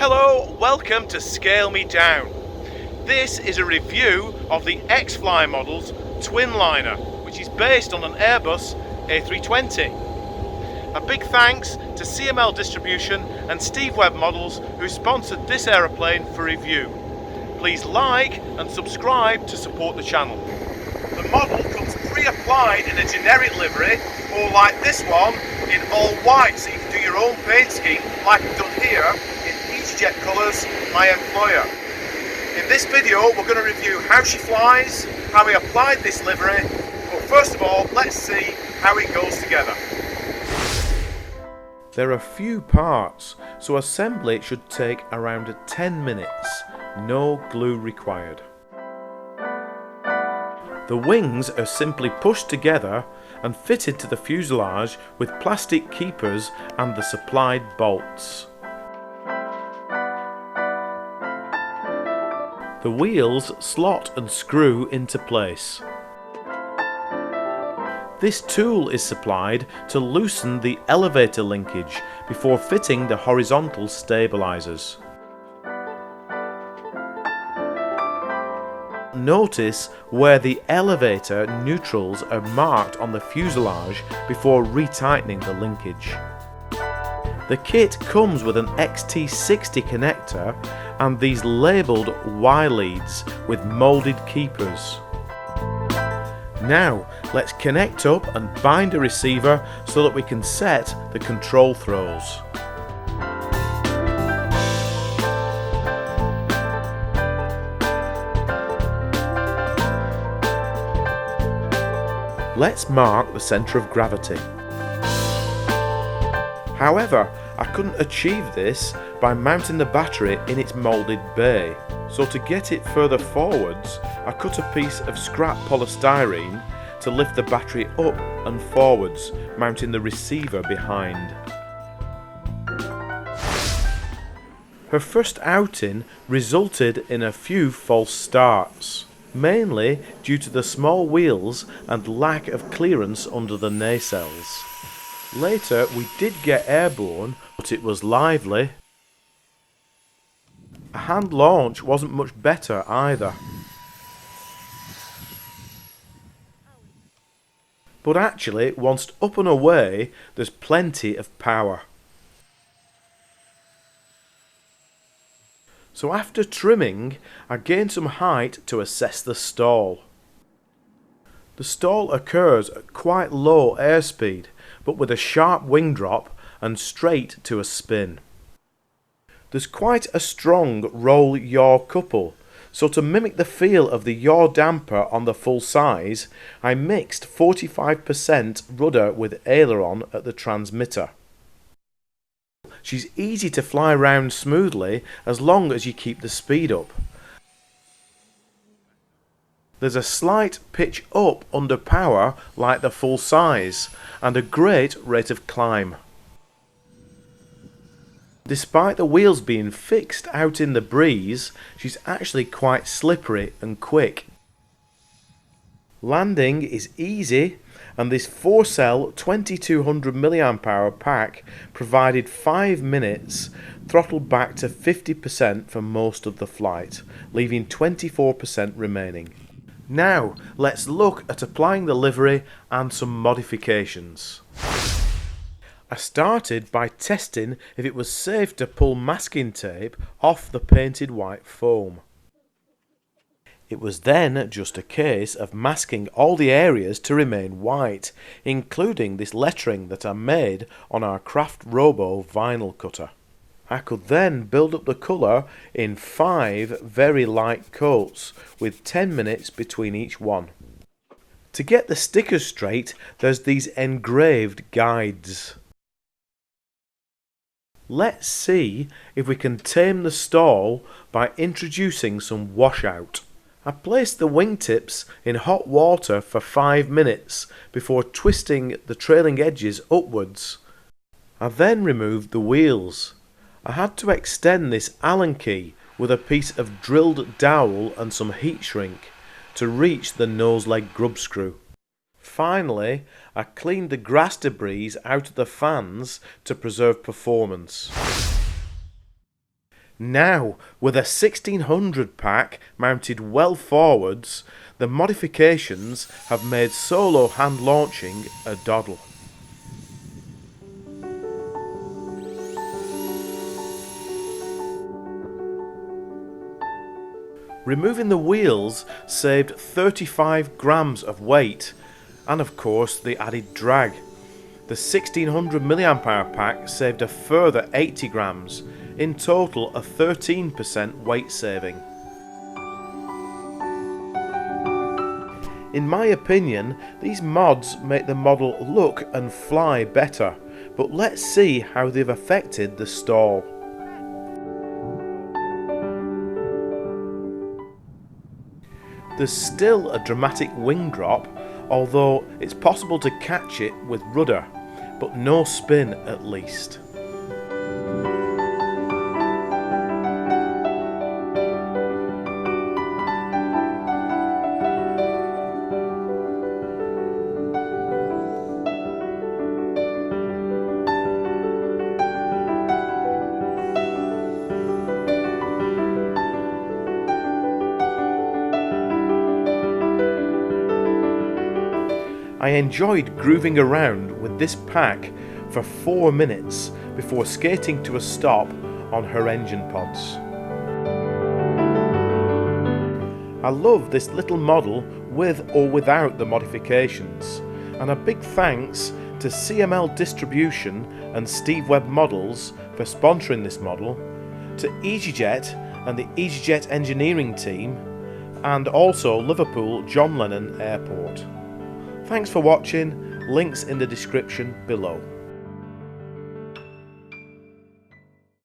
Hello, welcome to ScaleMeDown. This is a review of the X-Fly model's Twinliner, which is based on an Airbus A320. A big thanks to CML Distribution and Steve Webb Models who sponsored this aeroplane for review. Please like and subscribe to support the channel. The model comes pre-applied in a generic livery, or like this one, in all white, so you can do your own paint scheme like I've done here in EasyJet colours, my employer. In this video we're going to review how she flies, how we applied this livery, but first of all let's see how it goes together. There are few parts, so assembly should take around 10 minutes, no glue required. The wings are simply pushed together and fitted to the fuselage with plastic keepers and the supplied bolts. The wheels slot and screw into place. This tool is supplied to loosen the elevator linkage before fitting the horizontal stabilizers. Notice where the elevator neutrals are marked on the fuselage before retightening the linkage. The kit comes with an XT60 connector and these labelled Y leads with moulded keepers. Now let's connect up and bind a receiver so that we can set the control throws. Let's mark the centre of gravity. However, I couldn't achieve this by mounting the battery in its moulded bay, so to get it further forwards, I cut a piece of scrap polystyrene to lift the battery up and forwards, mounting the receiver behind. Her first outing resulted in a few false starts, mainly due to the small wheels and lack of clearance under the nacelles. Later we did get airborne, but it was lively. A hand launch wasn't much better either. But actually, once up and away, there's plenty of power. So after trimming, I gained some height to assess the stall. The stall occurs at quite low airspeed, but with a sharp wing drop and straight to a spin. There's quite a strong roll-yaw couple, so to mimic the feel of the yaw damper on the full size, I mixed 45% rudder with aileron at the transmitter. She's easy to fly around smoothly as long as you keep the speed up. There's a slight pitch up under power like the full size and a great rate of climb. Despite the wheels being fixed out in the breeze, she's actually quite slippery and quick. Landing is easy, and this 4-cell 2200 mAh pack provided 5 minutes, throttled back to 50% for most of the flight, leaving 24% remaining. Now let's look at applying the livery and some modifications. I started by testing if it was safe to pull masking tape off the painted white foam. It was then just a case of masking all the areas to remain white, including this lettering that I made on our Craft Robo vinyl cutter. I could then build up the colour in 5 very light coats with 10 minutes between each one. To get the stickers straight, there's these engraved guides. Let's see if we can tame the stall by introducing some washout. I placed the wingtips in hot water for 5 minutes before twisting the trailing edges upwards. I then removed the wheels. I had to extend this Allen key with a piece of drilled dowel and some heat shrink to reach the nose leg grub screw. Finally, I cleaned the grass debris out of the fans to preserve performance. Now, with a 1600 pack mounted well forwards, the modifications have made solo hand launching a doddle. Removing the wheels saved 35 grams of weight, and of course the added drag. The 1600 mAh pack saved a further 80 grams, in total a 13% weight saving. In my opinion, these mods make the model look and fly better, but let's see how they've affected the stall. There's still a dramatic wing drop, although it's possible to catch it with rudder, but no spin at least. I enjoyed grooving around with this pack for 4 minutes before skating to a stop on her engine pods. I love this little model with or without the modifications, and a big thanks to CML Distribution and Steve Webb Models for sponsoring this model, to EasyJet and the EasyJet engineering team, and also Liverpool John Lennon Airport. Thanks for watching, links in the description below.